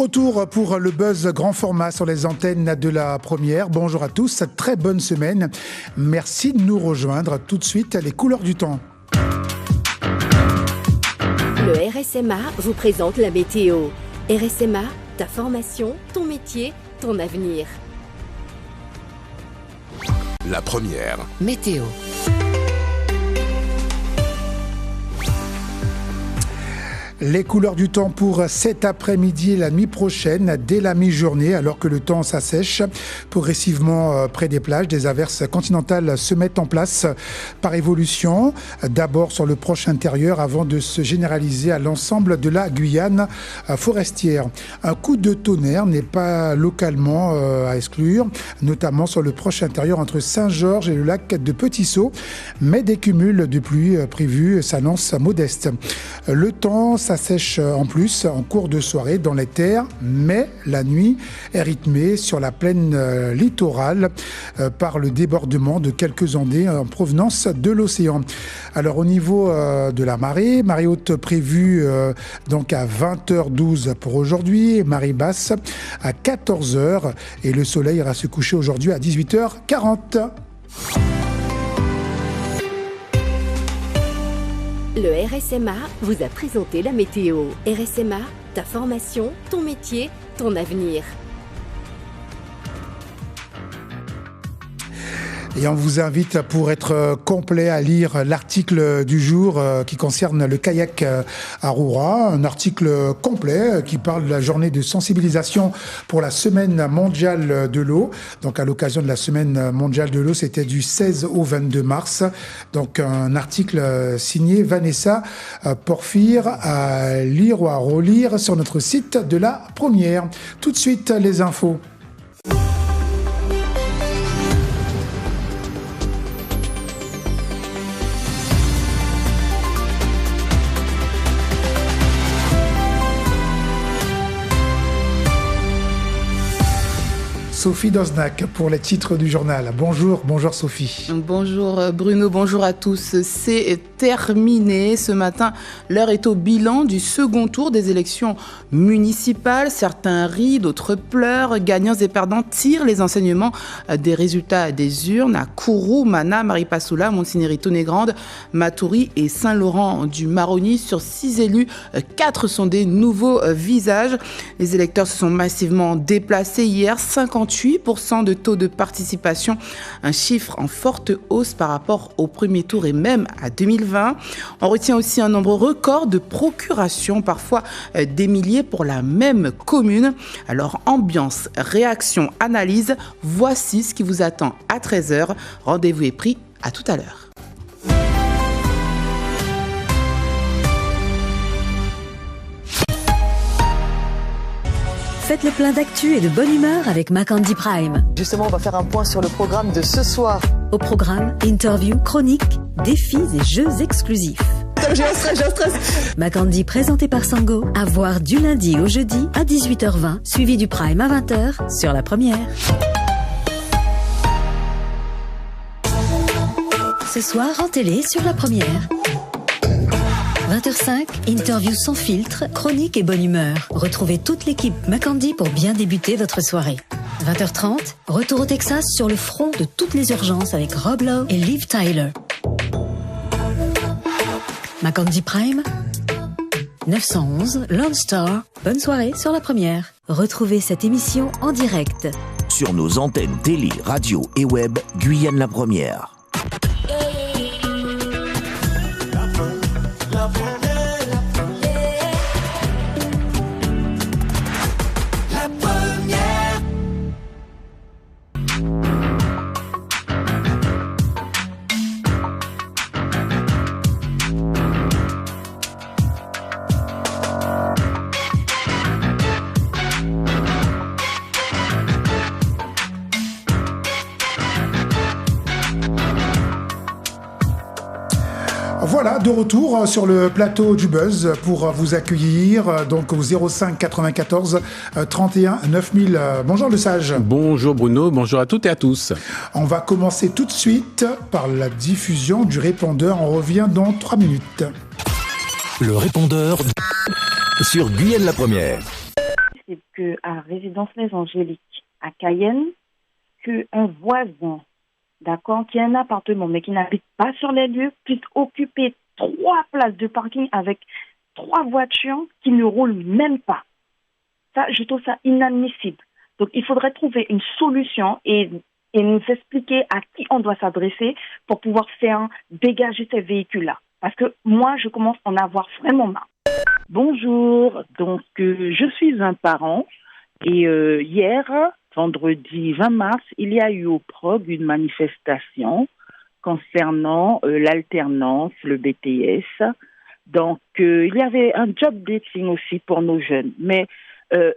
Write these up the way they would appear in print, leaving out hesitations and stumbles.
retour pour le buzz grand format sur les antennes de la première. Bonjour à tous, très bonne semaine. Merci de nous rejoindre. Tout de suite, les couleurs du temps. Le RSMA vous présente la météo. RSMA, ta formation, ton métier, ton avenir. La première. Météo. Les couleurs du temps pour cet après-midi et la nuit prochaine, dès la mi-journée, alors que le temps s'assèche progressivement près des plages. Des averses continentales se mettent en place par évolution, d'abord sur le proche intérieur avant de se généraliser à l'ensemble de la Guyane forestière. Un coup de tonnerre n'est pas localement à exclure, notamment sur le proche intérieur entre Saint-Georges et le lac de Petit-Saut, mais des cumuls de pluie prévus s'annoncent modestes. Le temps s'assèche en plus en cours de soirée dans les terres, mais la nuit est rythmée sur la plaine littorale par le débordement de quelques ondées en provenance de l'océan. Alors au niveau de la marée haute prévue donc à 20h12 pour aujourd'hui, marée basse à 14h et le soleil ira se coucher aujourd'hui à 18h40. Le RSMA vous a présenté la météo. RSMA, ta formation, ton métier, ton avenir. Et on vous invite pour être complet à lire l'article du jour qui concerne le kayak à Roura. Un article complet qui parle de la journée de sensibilisation pour la semaine mondiale de l'eau. Donc à l'occasion de la semaine mondiale de l'eau, c'était du 16 au 22 mars. Donc un article signé Vanessa Porphyre à lire ou à relire sur notre site de la première. Tout de suite, les infos. Sophie Doznak pour les titres du journal. Bonjour Sophie. Bonjour Bruno, bonjour à tous. C'est terminé ce matin. L'heure est au bilan du second tour des élections municipales. Certains rient, d'autres pleurent. Gagnants et perdants tirent les enseignements des résultats des urnes à Kourou, Mana, Maripasoula, Montigny-Tonnet-Grande, Matoury et Saint-Laurent-du-Maroni. Sur 6 élus, 4 sont des nouveaux visages. Les électeurs se sont massivement déplacés hier. 58% de taux de participation, un chiffre en forte hausse par rapport au premier tour et même à 2020. On retient aussi un nombre record de procurations, parfois des milliers pour la même commune. Alors ambiance, réaction, analyse, voici ce qui vous attend à 13h. Rendez-vous est pris, à tout à l'heure. Faites le plein d'actu et de bonne humeur avec Macandi Prime. Justement, on va faire un point sur le programme de ce soir. Au programme, interviews, chroniques, défis et jeux exclusifs. J'ai un stress. Macandi présenté par Sango, à voir du lundi au jeudi à 18h20, suivi du Prime à 20h sur la première. Ce soir en télé sur la première. 20h05, interview sans filtre, chronique et bonne humeur. Retrouvez toute l'équipe Macandi pour bien débuter votre soirée. 20h30, retour au Texas sur le front de toutes les urgences avec Rob Lowe et Liv Tyler. Macandi Prime, 911, Lone Star. Bonne soirée sur la première. Retrouvez cette émission en direct sur nos antennes télé, radio et web, Guyane la première. Voilà, de retour sur le plateau du Buzz pour vous accueillir donc au 05 94 31 9000. Bonjour le sage. Bonjour Bruno, bonjour à toutes et à tous. On va commencer tout de suite par la diffusion du répondeur. On revient dans 3 minutes. Le répondeur sur Guyane la première. C'est qu'à Résidence Les Angéliques, à Cayenne, qu'un voisin, d'accord, qui a un appartement mais qui n'habite pas sur les lieux, puisse occuper 3 places de parking avec 3 voitures qui ne roulent même pas. Ça, je trouve ça inadmissible. Donc, il faudrait trouver une solution et nous expliquer à qui on doit s'adresser pour pouvoir faire dégager ces véhicules-là. Parce que moi, je commence à en avoir vraiment marre. Bonjour, donc je suis un parent et hier, vendredi 20 mars, il y a eu au PROG une manifestation concernant l'alternance, le BTS. Donc, il y avait un job dating aussi pour nos jeunes. Mais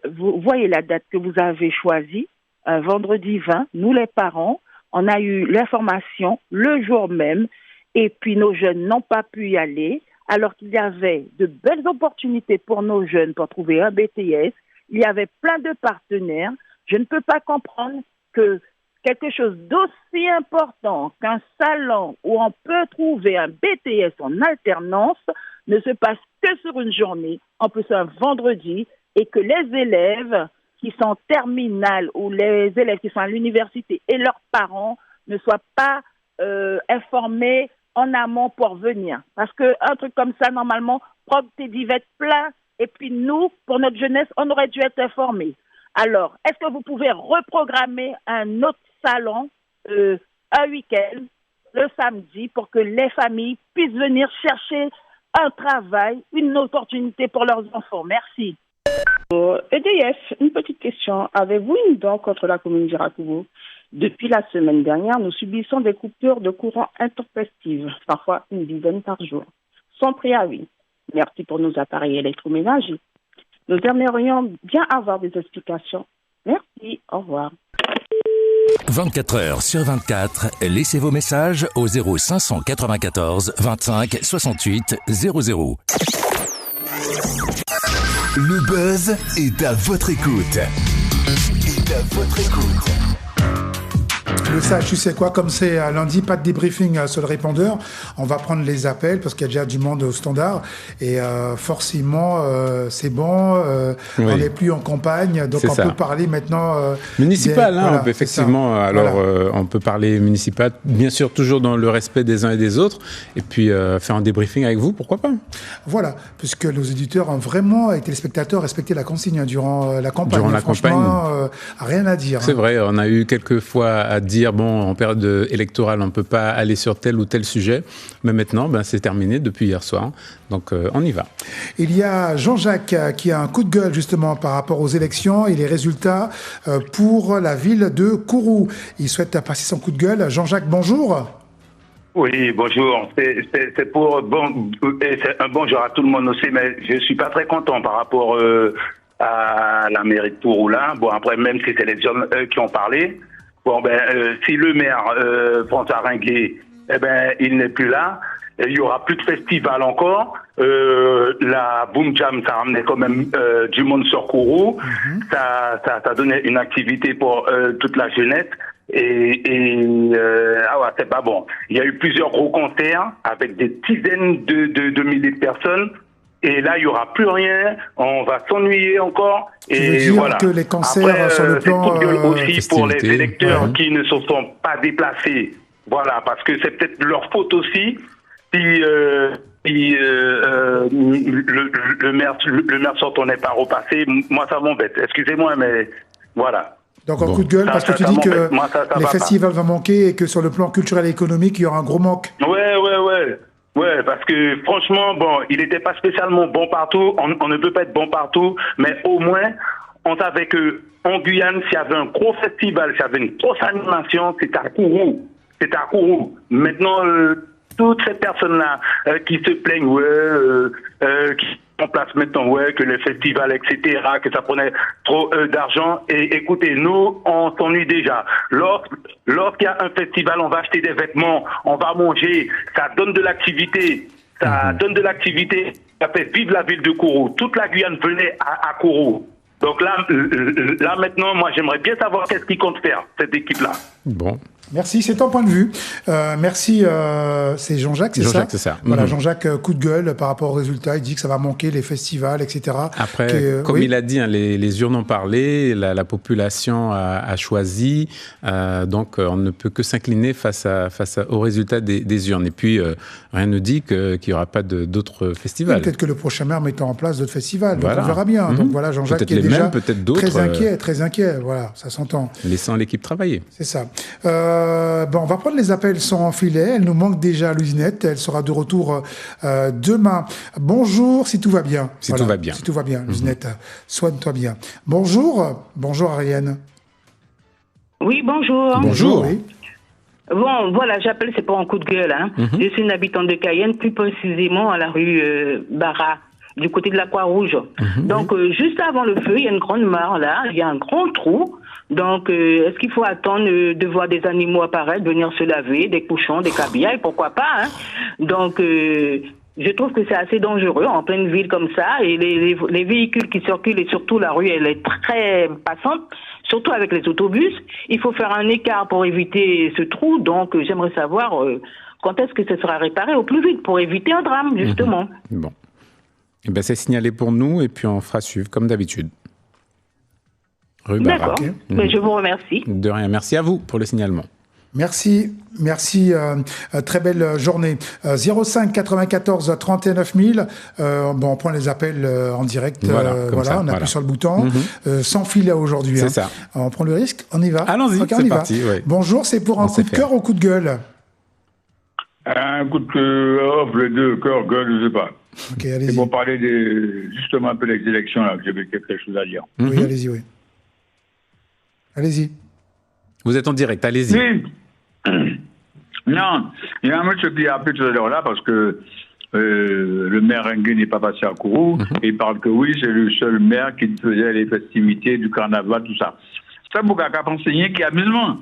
vous voyez la date que vous avez choisie, vendredi 20, nous les parents, on a eu l'information le jour même et puis nos jeunes n'ont pas pu y aller alors qu'il y avait de belles opportunités pour nos jeunes pour trouver un BTS. Il y avait plein de partenaires. Je ne peux pas comprendre que quelque chose d'aussi important qu'un salon où on peut trouver un BTS en alternance ne se passe que sur une journée, en plus un vendredi, et que les élèves qui sont terminales ou les élèves qui sont à l'université et leurs parents ne soient pas informés en amont pour venir. Parce qu'un truc comme ça, normalement, PROG TD va être plein, et puis nous, pour notre jeunesse, on aurait dû être informés. Alors, est-ce que vous pouvez reprogrammer un autre salon un week-end, le samedi, pour que les familles puissent venir chercher un travail, une opportunité pour leurs enfants? Merci. EDF, une petite question. Avez-vous une dent contre la commune d'Irakougou? Depuis la semaine dernière, nous subissons des coupures de courant intempestives, parfois une dizaine par jour, sans préavis. Merci pour nos appareils électroménagers. Nous aimerions bien avoir des explications. Merci, au revoir. 24 heures sur 24, laissez vos messages au 0594 25 68 00. Le buzz est à votre écoute. Le sage, tu sais quoi, comme c'est lundi, pas de débriefing sur le répondeur, on va prendre les appels parce qu'il y a déjà du monde au standard et forcément c'est bon, oui. On n'est plus en campagne, donc on peut parler maintenant... municipal, voilà, effectivement, alors voilà. On peut parler municipal, bien sûr toujours dans le respect des uns et des autres, et puis faire un débriefing avec vous, pourquoi pas. Voilà, puisque nos éditeurs ont vraiment, et téléspectateurs, respecté la consigne durant la campagne. Durant la campagne. Rien à dire. C'est vrai, on a eu quelques fois à dire bon, en période électorale, on ne peut pas aller sur tel ou tel sujet, mais maintenant, c'est terminé depuis hier soir, donc on y va. Il y a Jean-Jacques qui a un coup de gueule justement par rapport aux élections et les résultats pour la ville de Kourou. Il souhaite passer son coup de gueule. Jean-Jacques, bonjour. Oui, bonjour. C'est pour c'est un bonjour à tout le monde aussi, mais je suis pas très content par rapport à la mairie de Kourou là. Bon, après, même si c'est les jeunes qui ont parlé. Bon, si le maire François Ringuet, il n'est plus là, il y aura plus de festival encore. La Boom Jam, ça ramenait quand même du monde sur Kourou. Ça donnait une activité pour toute la jeunesse. C'est pas bon. Il y a eu plusieurs gros concerts avec des dizaines de milliers de personnes. Et là, il n'y aura plus rien. On va s'ennuyer encore. Tu veux dire voilà. Que les concerts après, sur le plan aussi pour les électeurs qui ne se sont pas déplacés. Voilà, parce que c'est peut-être leur faute aussi. Si le maire sortant n'est pas repassé, moi ça m'embête. Excusez-moi, mais voilà. Donc un coup de gueule parce que tu dis que les festivals vont manquer et que sur le plan culturel et économique, il y aura un gros manque. Ouais, parce que franchement, il n'était pas spécialement bon partout. On ne peut pas être bon partout, mais au moins, on savait que en Guyane, s'il y avait un gros festival, s'il y avait une grosse animation, c'était à Kourou. Maintenant, toutes ces personnes-là qui se plaignent, qui en place maintenant, que le festival, etc., que ça prenait trop d'argent. Et écoutez, nous, on s'ennuie déjà. Lorsqu'il y a un festival, on va acheter des vêtements, on va manger, ça donne de l'activité. Ça fait vivre la ville de Kourou. Toute la Guyane venait à Kourou. Donc là maintenant, moi, j'aimerais bien savoir qu'est-ce qu'ils comptent faire, cette équipe-là. Bon. Merci, c'est ton point de vue. Merci, c'est Jean-Jacques, c'est ça? Jean-Jacques, c'est ça. Voilà, Jean-Jacques, coup de gueule par rapport aux résultats. Il dit que ça va manquer les festivals, etc. Après, comme il a dit, hein, les urnes ont parlé, la population a choisi, donc on ne peut que s'incliner face aux résultats des urnes. Et puis, rien ne dit qu'il n'y aura pas d'autres festivals. Peut-être que le prochain maire mettra en place d'autres festivals, voilà. Donc on verra bien. Donc voilà, Jean-Jacques qui est déjà très inquiet, voilà, ça s'entend. Laissant l'équipe travailler. C'est ça. On va prendre les appels sans filet. Elle nous manque déjà, Louisinette. Elle sera de retour demain. Bonjour, si tout va bien. Si tout va bien. Si tout va bien, Louisinette. Soigne-toi bien. Bonjour. Bonjour, Ariane. Oui, bonjour. Bonjour. Oui. Bon, voilà, j'appelle, c'est pour un coup de gueule. Hein. Je suis une habitante de Cayenne, plus précisément à la rue Barra, du côté de la Croix-Rouge. Donc, juste avant le feu, il y a une grande mare, là. Il y a un grand trou. Donc, est-ce qu'il faut attendre de voir des animaux apparaître, venir se laver, des cochons, des cabillailles, pourquoi pas, hein. Donc, je trouve que c'est assez dangereux en pleine ville comme ça. Et les véhicules qui circulent, et surtout la rue, elle est très passante, surtout avec les autobus. Il faut faire un écart pour éviter ce trou. Donc, j'aimerais savoir quand est-ce que ce sera réparé au plus vite pour éviter un drame, justement. Bon. Eh ben, c'est signalé pour nous et puis on fera suivre comme d'habitude. D'accord, mais je vous remercie. De rien, merci à vous pour le signalement. Merci, très belle journée. 05 94 39 000, on prend les appels en direct, on appuie sur le bouton, sans filet aujourd'hui. C'est ça. On prend le risque, on y va. Allons-y, c'est parti. Oui. Bonjour, c'est pour un coup de cœur ou coup de gueule? Un coup de cœur, les deux, cœur, gueule, je sais pas. Ok, allez-y. C'est pour parler justement un peu des élections, là, que j'avais quelque chose à dire. Oui, allez-y, oui. Allez-y. Vous êtes en direct, allez-y. Oui. Non, il y a un monsieur qui a appelé tout à l'heure là parce que le maire Rengué n'est pas passé à Kourou et il parle que oui, c'est le seul maire qui faisait les festivités du carnaval, tout ça. Ça, vous avez qu'à enseigner qu'il y a amusement.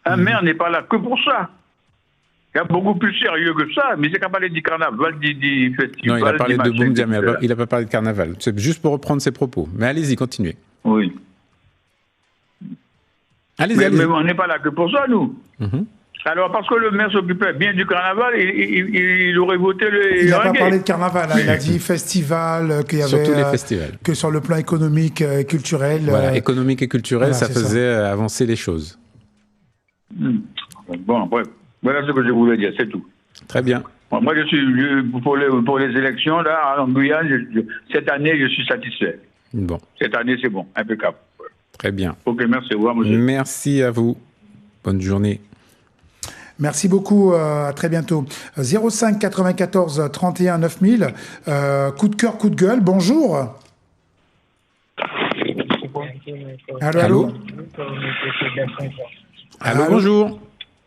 Un maire n'est pas là que pour ça. Il y a beaucoup plus sérieux que ça, mais c'est qu'à parler du carnaval, du festival. Non, il a parlé de Boum Diamel, il n'a pas parlé de carnaval. C'est juste pour reprendre ses propos. Mais allez-y, continuez. Oui. Allez-y. Mais on n'est pas là que pour ça, nous. Alors, parce que le maire s'occupait bien du carnaval, il aurait voté le... Il n'a pas parlé de carnaval, il a dit festival, qu'il y avait... Surtout les festivals. Que sur le plan économique et culturel... Voilà, économique et culturel, voilà, ça faisait avancer les choses. Bon, bref. Voilà ce que je voulais dire, c'est tout. Très bien. Bon, moi, je suis pour les élections, là, en Guyane, cette année, je suis satisfait. Bon. Cette année, c'est bon, impeccable. Très bien. Ok, merci. Au revoir, monsieur. Merci à vous. Bonne journée. Merci beaucoup, à très bientôt. 05 94 31 9000, coup de cœur, coup de gueule, bonjour. Allô. Allô, bonjour.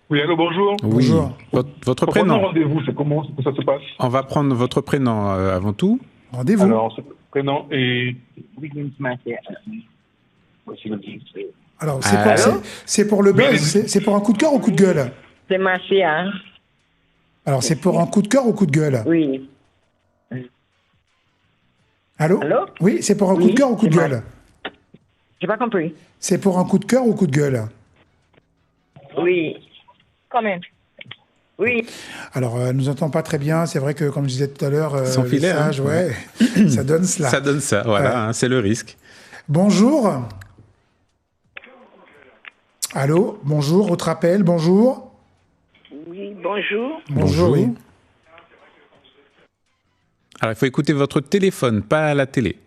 Oui, allô, bonjour. Oui. Bonjour. Votre prénom. Rendez-vous, c'est comment ça se passe? On va prendre votre prénom avant tout. Rendez-vous. Alors, prénom est... Alors, c'est pour le buzz, c'est pour un coup de cœur ou coup de gueule? C'est Marcia. Alors, c'est pour un coup de cœur ou coup de gueule? Oui. Allô? Oui, c'est pour un coup de cœur ou coup de gueule? J'ai pas compris. C'est pour un coup de cœur ou coup de gueule? Oui. Quand même. Oui. Alors, elle nous entend pas très bien. C'est vrai que, comme je disais tout à l'heure, sans filet, message, ça donne cela. Ça donne ça, voilà, c'est le risque. Bonjour. Allô, bonjour, autre appel, bonjour. Oui, bonjour. Bonjour, oui. Alors, il faut écouter votre téléphone, pas la télé.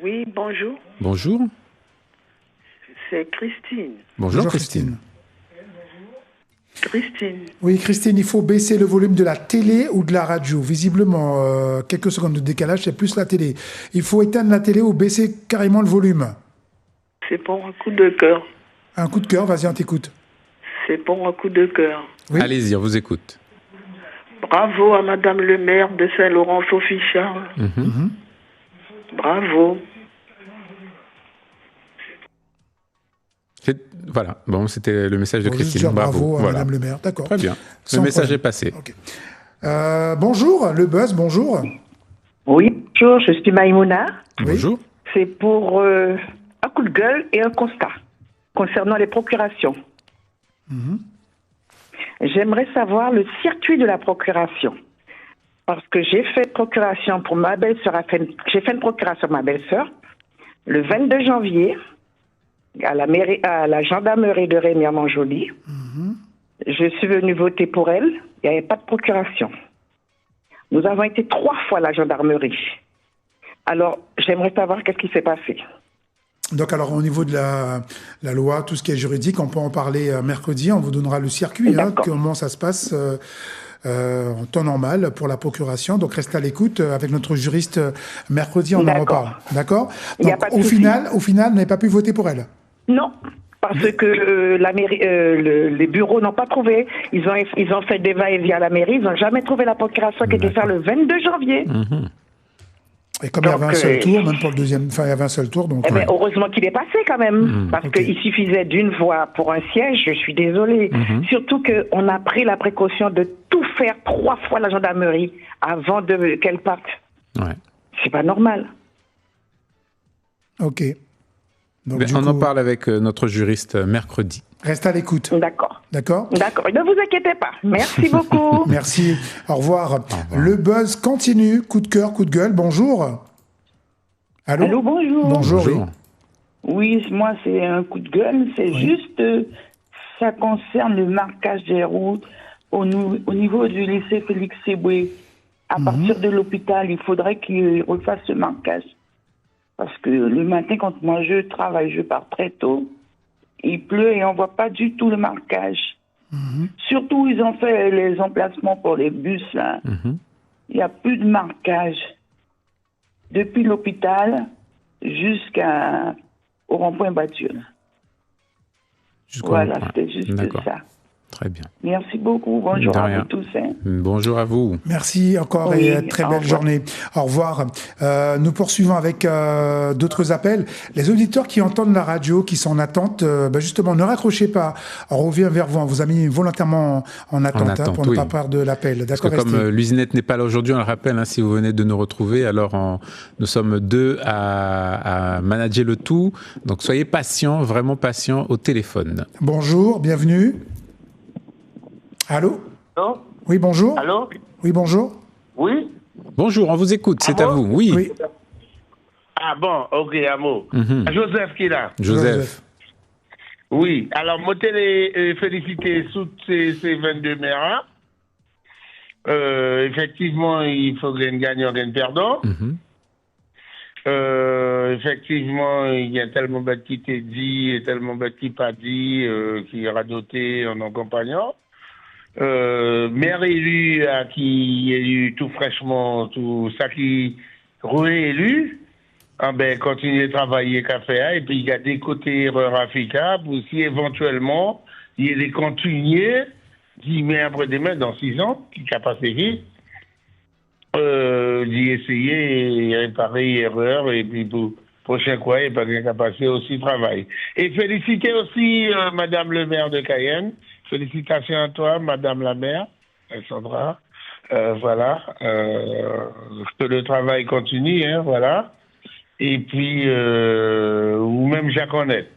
Oui, bonjour. Bonjour. C'est Christine. Bonjour Christine. Christine. Oui, Christine, il faut baisser le volume de la télé ou de la radio. Visiblement, quelques secondes de décalage, c'est plus la télé. Il faut éteindre la télé ou baisser carrément le volume. C'est pour un coup de cœur. Un coup de cœur, vas-y, on t'écoute. C'est pour un coup de cœur. Oui. Allez-y, on vous écoute. Bravo à Madame le maire de Saint-Laurent, Sophie Charles. Bravo. Voilà, bon, c'était le message de Christine. Bravo à Madame le maire, d'accord. Très bien, le message est passé. Okay. Bonjour, le buzz, bonjour. Oui, bonjour, je suis Maïmouna. Bonjour. C'est pour un coup de gueule et un constat concernant les procurations. J'aimerais savoir le circuit de la procuration. Parce que j'ai fait procuration pour ma belle-sœur, j'ai fait une procuration pour ma belle-sœur le 22 janvier à la gendarmerie de Rémière-Montjoly. Je suis venue voter pour elle, il n'y avait pas de procuration. Nous avons été 3 fois à la gendarmerie. Alors, j'aimerais savoir qu'est-ce qui s'est passé. Donc, alors, au niveau de la loi, tout ce qui est juridique, on peut en parler mercredi. On vous donnera le circuit, comment ça se passe en temps normal pour la procuration. Donc, restez à l'écoute avec notre juriste mercredi, on en reparle. D'accord ? Donc, au final, vous n'avez pas pu voter pour elle ? Non. Parce que la mairie, les bureaux n'ont pas trouvé. Ils ont fait des va-et-vient à la mairie. Ils n'ont jamais trouvé la procuration qui était faite le 22 janvier. Et comme il y avait un seul tour, même pour le deuxième, il y avait un seul tour. Donc, heureusement qu'il est passé quand même. Parce qu'il suffisait d'une voix pour un siège, je suis désolée. Surtout qu'on a pris la précaution de tout faire 3 fois la gendarmerie avant qu'elle parte. C'est pas normal. Ok. Donc, on en parle avec notre juriste mercredi. Reste à l'écoute. D'accord. D'accord ? D'accord. Ne vous inquiétez pas. Merci beaucoup. Merci. Au revoir. Le buzz continue. Coup de cœur, coup de gueule. Bonjour. Allô, bonjour. Bonjour. Oui, moi, c'est un coup de gueule. C'est juste, ça concerne le marquage des routes au niveau du lycée Félix Seboué. À partir de l'hôpital, il faudrait qu'il refasse ce marquage. Parce que le matin, quand moi je travaille, je pars très tôt, il pleut et on ne voit pas du tout le marquage. Surtout, ils ont fait les emplacements pour les bus, là. Il n'y a plus de marquage. Depuis l'hôpital jusqu'au rond-point Bature. Voilà, c'était juste ça. Très bien. Merci beaucoup. Bonjour à vous tous. Bonjour à vous. Merci encore et très belle journée. Au revoir. Nous poursuivons avec d'autres appels. Les auditeurs qui entendent la radio, qui sont en attente, justement, ne raccrochez pas. On revient vers vous. On vous a mis volontairement en attente, pour ne pas perdre de l'appel. D'accord. Parce que comme l'usinette n'est pas là aujourd'hui, on le rappelle, si vous venez de nous retrouver, alors nous sommes 2 à manager le tout. Donc soyez patients, vraiment patients au téléphone. Bonjour, bienvenue. Allô ? Allô ? Oui, bonjour. Allô ? Oui, bonjour. Oui ? Bonjour, on vous écoute, c'est à vous. Oui. Ah bon, ok, amour. Joseph qui est là. Joseph. Oui, alors, moi, les féliciter toutes ces 22 maires. Effectivement, il faut qu'il y ait un gagnant et un perdant. Effectivement, il y a tellement de qui t'est dit et tellement de qui pas dit, qui aura doté en accompagnant. Maire élu à qui est élu tout fraîchement, tout ça qui réélu, continuer de travailler qu'à faire et puis il y a des côtés erreurs applicables ou si éventuellement il y a des continuer d'y mettre après demain dans 6 ans, qui a passé vite, d'y essayer et réparer l'erreur et puis pour prochain quoi, il n'y a pas bien qu'à passer aussi travail. Et féliciter aussi Madame le maire de Cayenne. Félicitations à toi, Madame la maire, Sandra. Voilà. Que le travail continue, voilà. Et puis, ou même Jacques-Honnête.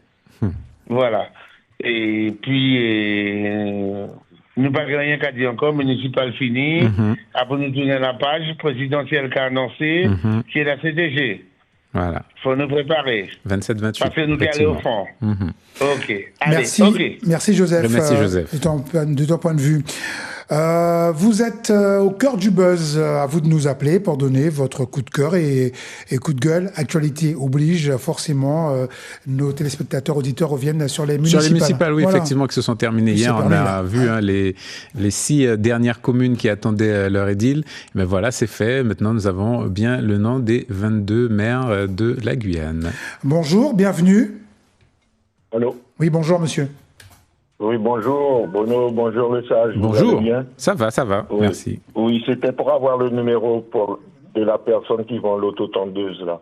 Voilà. Et puis, nous pas rien qu'à dire encore, municipal fini. Après, nous tourner la page, présidentielle qu'a annoncé, qui est la CDG. Voilà. Faut nous préparer. 27-28. Parce que nous allons aller au fond. Ok. Allez, merci. Okay. Merci Joseph. Merci Joseph. De ton point de vue. Vous êtes au cœur du buzz. À vous de nous appeler pour donner votre coup de cœur et coup de gueule. Actualité oblige forcément. Nos téléspectateurs, auditeurs reviennent sur les municipales. Sur les municipales, oui, effectivement, qui se sont terminées hier. On a vu les 6 dernières communes qui attendaient leur édile. Mais voilà, c'est fait. Maintenant, nous avons bien le nom des 22 maires de la Guyane. Bonjour, bienvenue. Allô ? Oui, bonjour monsieur. Oui, bonjour. Bonjour le sage. Bonjour. Ça va, oui. Merci. Oui, c'était pour avoir le numéro de la personne qui vend l'auto-tondeuse, là.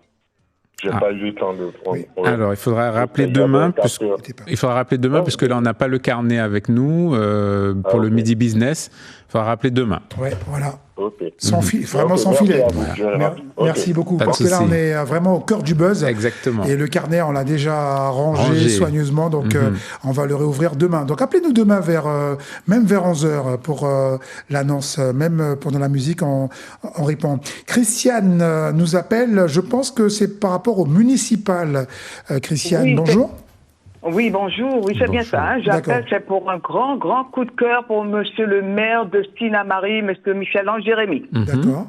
J'ai pas eu le temps de prendre. Oui. Alors, il faudra rappeler demain, puisque là, on n'a pas le carnet avec nous pour le Midi Business. Il faudra rappeler demain. Oui, voilà. Sans vraiment sans filet. Merci beaucoup. Parce que là, on est vraiment au cœur du buzz. Exactement. Et le carnet, on l'a déjà rangé soigneusement. Donc, on va le réouvrir demain. Donc, appelez-nous demain même vers 11h pour l'annonce, même pendant la musique, on répond. Christiane nous appelle. Je pense que c'est par rapport au municipal. Christiane, bonjour. Oui, bonjour. Oui, c'est bien ça. Hein. J'appelle, c'est pour un grand, grand coup de cœur pour monsieur le maire de Stina-Marie, monsieur Michel-Ange Jérémy. D'accord.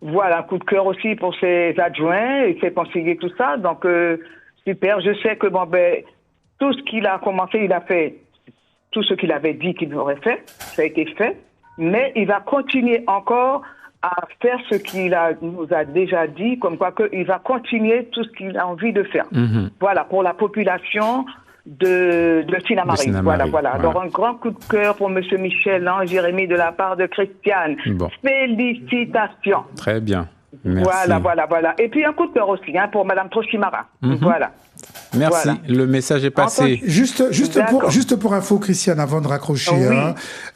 Voilà, un coup de cœur aussi pour ses adjoints et ses conseillers, tout ça. Donc, super. Je sais que, tout ce qu'il a commencé, il a fait tout ce qu'il avait dit qu'il aurait fait. Ça a été fait. Mais il va continuer encore à faire ce qu'il nous a déjà dit, comme quoi qu'il va continuer tout ce qu'il a envie de faire. Voilà, pour la population de Stina-Marie. Voilà. Alors, un grand coup de cœur pour monsieur Michel-Ange Jérémy de la part de Christiane. Bon. Félicitations. Très bien. Merci. Voilà. Et puis, un coup de cœur aussi pour madame Trochimara. Voilà. Merci, le message est passé. Juste pour info, Christiane, avant de raccrocher,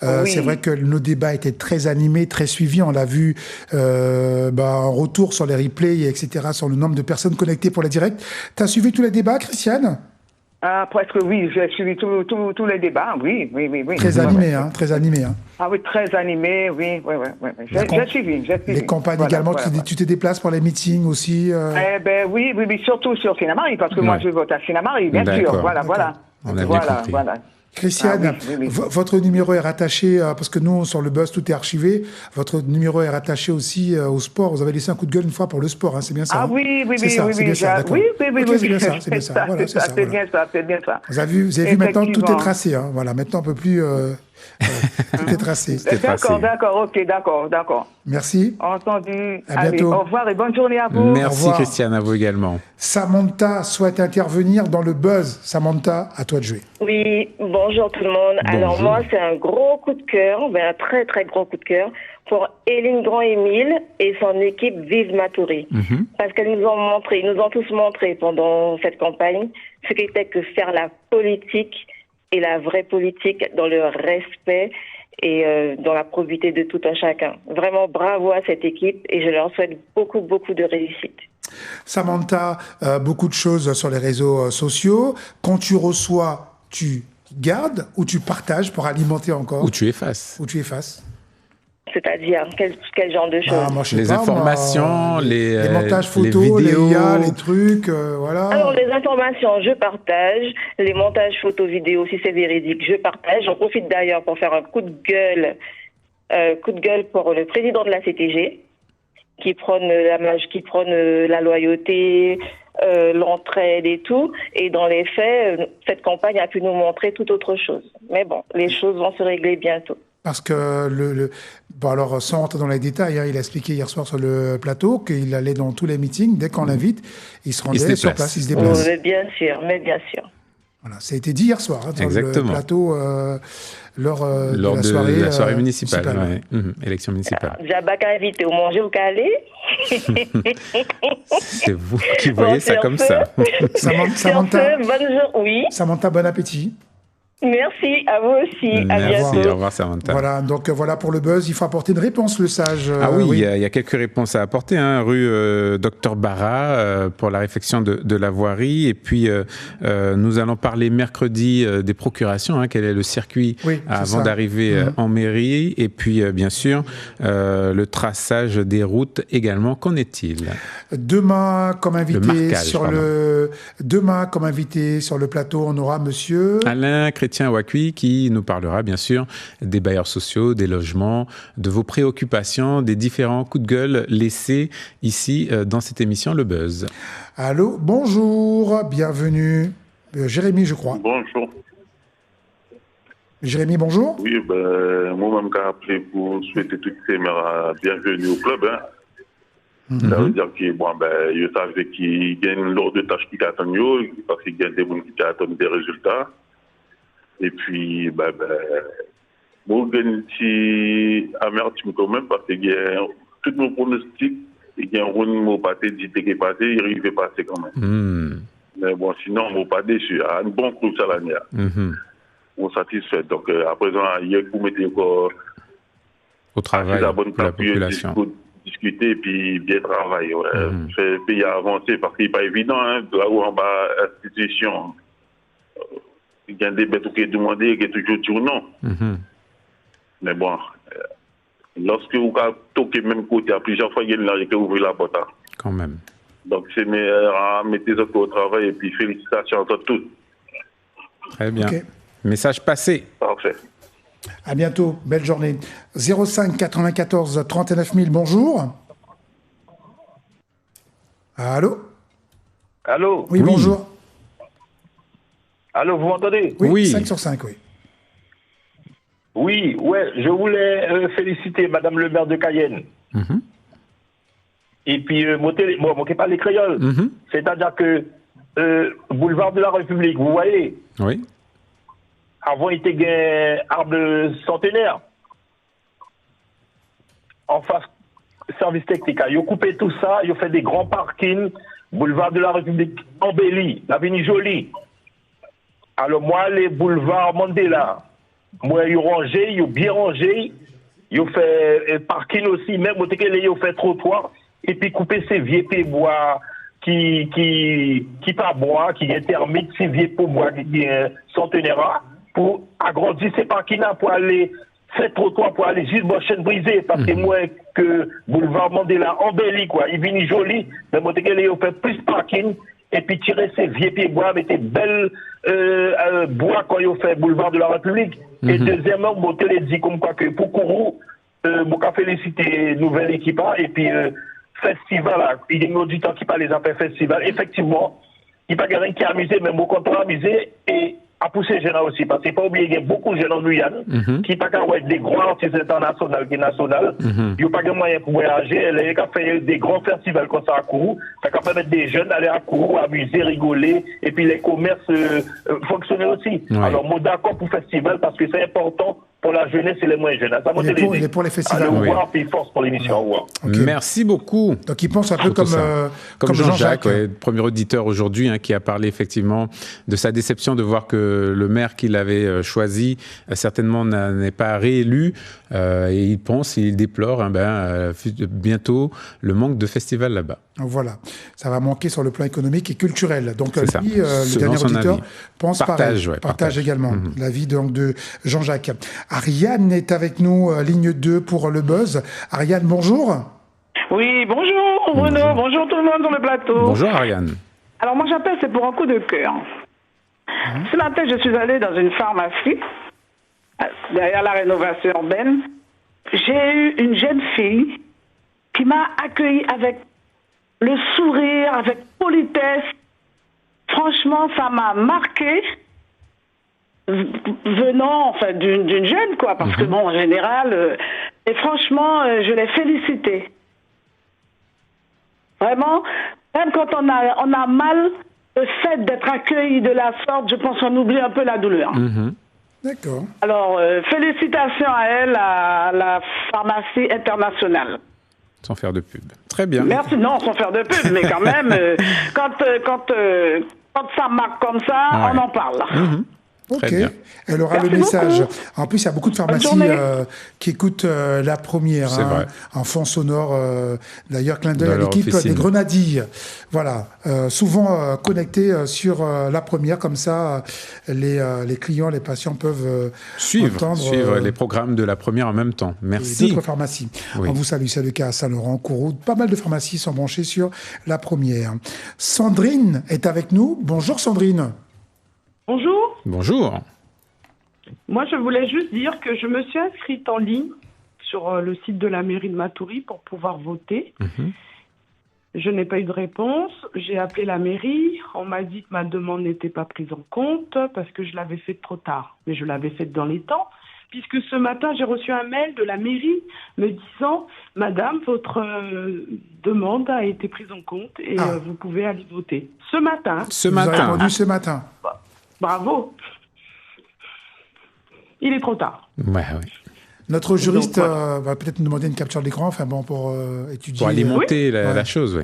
c'est vrai que nos débats étaient très animés, très suivis. On l'a vu en retour sur les replays, etc., sur le nombre de personnes connectées pour les directs. Tu as suivi tous les débats, Christiane ? Presque oui, j'ai suivi tous les débats, oui. Très animé, très animé. Ah oui, très animé, oui. J'ai suivi. Les campagnes également, tu te déplaces pour les meetings aussi oui, surtout sur Stina-Marie, parce que moi je vote à Stina-Marie, bien sûr, voilà. On a bien compris. Christiane, votre numéro est rattaché, parce que nous, sur le buzz, tout est archivé. Votre numéro est rattaché aussi au sport. Vous avez laissé un coup de gueule une fois pour le sport, c'est bien ça? Oui. C'est bien ça. C'est bien ça. Vous avez vu maintenant, tout est tracé. Voilà, maintenant, on ne peut plus... tout est tracé. D'accord. Merci. Entendu. À bientôt. Au revoir et bonne journée à vous. Merci Christiane, à vous également. Samantha souhaite intervenir dans le buzz. Samantha, à toi de jouer. Oui, bonjour tout le monde. Bonjour. Alors moi, c'est un gros coup de cœur, un très très gros coup de cœur pour Éline Grand-Émile et son équipe Vive Matoury. Parce qu'elles nous ont tous montré pendant cette campagne ce qu'était que faire la politique et la vraie politique dans le respect et dans la probité de tout un chacun. Vraiment bravo à cette équipe et je leur souhaite beaucoup de réussite. Samantha, beaucoup de choses sur les réseaux sociaux. Quand tu reçois, tu gardes ou tu partages pour alimenter encore? Ou tu effaces. C'est-à-dire, quel genre de choses? Les informations, les montages photos, les vidéos, les IA, les trucs, voilà. Alors, les informations, je partage. Les montages photos, vidéos, si c'est véridique, je partage. J'en profite d'ailleurs pour faire un coup de gueule pour le président de la CTG, qui prône la loyauté, l'entraide et tout. Et dans les faits, cette campagne a pu nous montrer tout autre chose. Mais bon, les choses vont se régler bientôt. Parce que alors sans rentrer dans les détails, il a expliqué hier soir sur le plateau qu'il allait dans tous les meetings, dès qu'on l'invite, il se rendait sur place, il se déplace. Mais bien sûr. Voilà, ça a été dit hier soir dans le plateau lors de la soirée municipale. Élection municipale. Jabaka invité au manger au Calais. C'est vous qui voyez ça comme ça. Samantha, bon appétit. Merci, à vous aussi. Merci, à bientôt. Au revoir Samantha. Voilà, donc voilà pour le buzz, il faut apporter une réponse, le sage. Il y a quelques réponses à apporter. Rue Docteur Barra pour la réfection de la voirie. Et puis, nous allons parler mercredi des procurations. Quel est le circuit avant d'arriver en mairie? Et puis, bien sûr, le traçage des routes également. Qu'en est-il? Demain, comme invité sur le plateau, on aura monsieur Alain Chrétien-Ouakui qui nous parlera bien sûr des bailleurs sociaux, des logements, de vos préoccupations, des différents coups de gueule laissés ici dans cette émission Le Buzz. Allô, bonjour, bienvenue. Jérémy, je crois. Bonjour. Jérémy, bonjour. Oui, moi-même, j'ai appelé pour souhaiter toutes ces mères bienvenue au club. Ça veut dire qu'ils savent qu'ils gagnent l'ordre de tâches qui attendent, parce qu'ils gagnent des gens qui attendent des résultats. Et puis, moi, je gagne une petite amertume quand même, parce que tous nos pronostics, il y a un rond pâté dit qu'il est passé, il arrive à passer quand même. Mais bon, sinon, on ne va pas déçu. Un bon coup de salanière. On satisfait. Donc, à présent, hier, vous mettez encore au travail la bonne de la place, puis population. discuter et puis bien travailler. Ouais. Faire le pays avancer parce qu'il n'est pas évident, hein, de là où en bas, institution. Il y a des bêtes qui demandent, qui est toujours dire non. Mais bon, lorsque vous avez toqué même côté, à plusieurs fois, il y a une large qui ouvre la porte. Quand même. Donc, c'est meilleur à mettre les autres au travail et puis félicitations à tous. Très bien. Message passé. Parfait. À bientôt. Belle journée. 05 94 39 000. Bonjour. Allô? Allô? Oui, bonjour. Allô, vous m'entendez? Oui, 5 sur 5, oui. Oui, ouais, je voulais féliciter Madame le maire de Cayenne. Et puis, montez pas les créoles. C'est-à-dire que boulevard de la République, vous voyez? Oui. Avant, il était un arbre centenaire. En face, service technique. Ils ont coupé tout ça, ils ont fait des grands parkings, boulevard de la République embelli, l'avenue Jolie. Alors moi, les boulevards Mandela, moi, ils ont rangé, ils ont bien rangé, ils ont fait parking aussi, même ils ont fait trottoir, et puis couper ces vieux pieds bois qui pas bois, qui est thermique, ces vieux pieds bois qui est centenaire, pour agrandir ces parkings-là, pour aller faire trottoir, pour aller juste dans chaîne brisée, parce que moi, que boulevard Mandela embelli, quoi, il vient joli, mais ils ont fait plus parking, et puis tirer ces vieux pieds bois avec des belles bois quand ils ont fait boulevard de la République. Et deuxièmement, mon télé dit comme quoi que pour Kourou, mon cas féliciter nouvelle équipe et puis festival, là, il y a du temps qui parle les affaires festival. Effectivement, il n'y a pas quelqu'un qui a amusé, mais beaucoup ont amusé et à pousser les jeunes aussi. Parce qu'il ne faut pas oublier qu'il y a beaucoup de jeunes en Guyane qui n'ont pas qu'à être des grands artistes internationaux qui sont nationaux. Ils n'ont pas de moyens pour voyager. Ils n'ont pas fait des grands festivals comme ça à Kourou. Ça peut permettre des jeunes d'aller à Kourou, amuser, rigoler. Et puis les commerces fonctionner aussi. Ouais. Alors, moi, d'accord pour le festival parce que c'est important pour la jeunesse et les moins jeunes. Ça il est pour les festivals. Allez voir, puis force pour l'émission. Okay. Merci beaucoup. Donc, il pense un peu comme Jean-Jacques, premier auditeur aujourd'hui, qui a parlé effectivement de sa déception de voir que le maire qu'il avait choisi certainement n'est pas réélu. Et il déplore bientôt le manque de festivals là-bas. Voilà, ça va manquer sur le plan économique et culturel. Donc lui, le dernier auditeur, pense partage également l'avis de Jean-Jacques. Ariane est avec nous, ligne 2 pour le buzz. Ariane, bonjour. Oui, bonjour Bruno, bonjour tout le monde sur le plateau. Bonjour Ariane. Alors moi j'appelle, c'est pour un coup de cœur. Ce matin, je suis allée dans une pharmacie, derrière la rénovation urbaine. J'ai eu une jeune fille qui m'a accueillie avec le sourire, avec politesse. Franchement, ça m'a marqué, venant d'une jeune, quoi, parce que bon, en général, et franchement, je l'ai félicitée. Vraiment, même quand on a mal, le fait d'être accueilli de la sorte, je pense qu'on oublie un peu la douleur. D'accord. Alors, félicitations à elle, à la pharmacie internationale. Sans faire de pub. Très bien. Merci. Non, sans faire de pub, mais quand même, quand ça marque comme ça, on en parle. Ok, elle aura le message. Beaucoup. En plus, il y a beaucoup de pharmacies qui écoutent la première, en fond sonore. D'ailleurs, clin d'œil à l'équipe des Grenadilles. Voilà, souvent connectés sur la première, comme ça, les clients, les patients peuvent suivre les programmes de la première en même temps. Merci. D'autres pharmacies. On vous salue, c'est le cas à Saint-Laurent, Kourou. Pas mal de pharmacies sont branchées sur la première. Sandrine est avec nous. Bonjour Sandrine. Bonjour. Bonjour. Moi, je voulais juste dire que je me suis inscrite en ligne sur le site de la mairie de Matoury pour pouvoir voter. Je n'ai pas eu de réponse. J'ai appelé la mairie. On m'a dit que ma demande n'était pas prise en compte parce que je l'avais faite trop tard. Mais je l'avais faite dans les temps, puisque ce matin, j'ai reçu un mail de la mairie me disant « Madame, votre demande a été prise en compte et vous pouvez aller voter. » Ce matin. Vous avez répondu ce matin. Bravo. Il est trop tard. Ouais. Notre juriste va peut-être nous demander une capture d'écran, pour étudier. Pour alimenter la chose,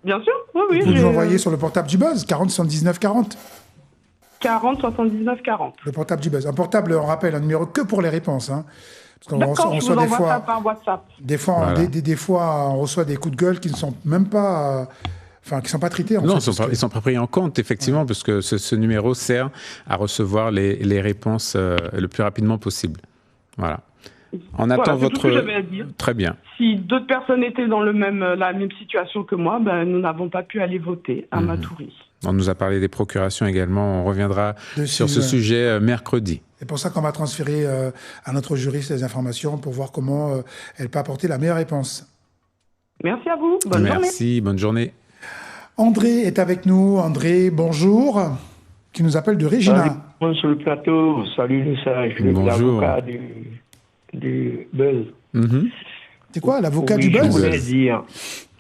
Bien sûr, oui. Vous nous envoyez sur le portable du Buzz, 40 79 40. 40 79 40. Le portable du buzz. Un portable, on rappelle, un numéro que pour les réponses. Hein. Parce qu'on D'accord, je vous reçoit envoie ça par WhatsApp. Des fois, Voilà. des fois, on reçoit des coups de gueule qui ne sont même pas... Enfin, qui ne sont pas traités. Non, ils ne sont pas pris en compte, effectivement, parce que ce numéro sert à recevoir les réponses le plus rapidement possible. Voilà. On attend c'est tout ce que votre... j'avais à dire. Très bien. Si d'autres personnes étaient dans la même situation que moi, nous n'avons pas pu aller voter à Matoury. On nous a parlé des procurations également. On reviendra Dessus, sur ce sujet mercredi. C'est pour ça qu'on va transférer à notre juriste les informations pour voir comment elle peut apporter la meilleure réponse. Merci à vous. Bonne journée. Merci, bonne journée. André est avec nous. André, bonjour. Qui nous appelle de Regina. Salut, sur le plateau. Salut, le sage. Bonjour. L'avocat du buzz. C'est quoi, l'avocat du Je buzz? voulais dire.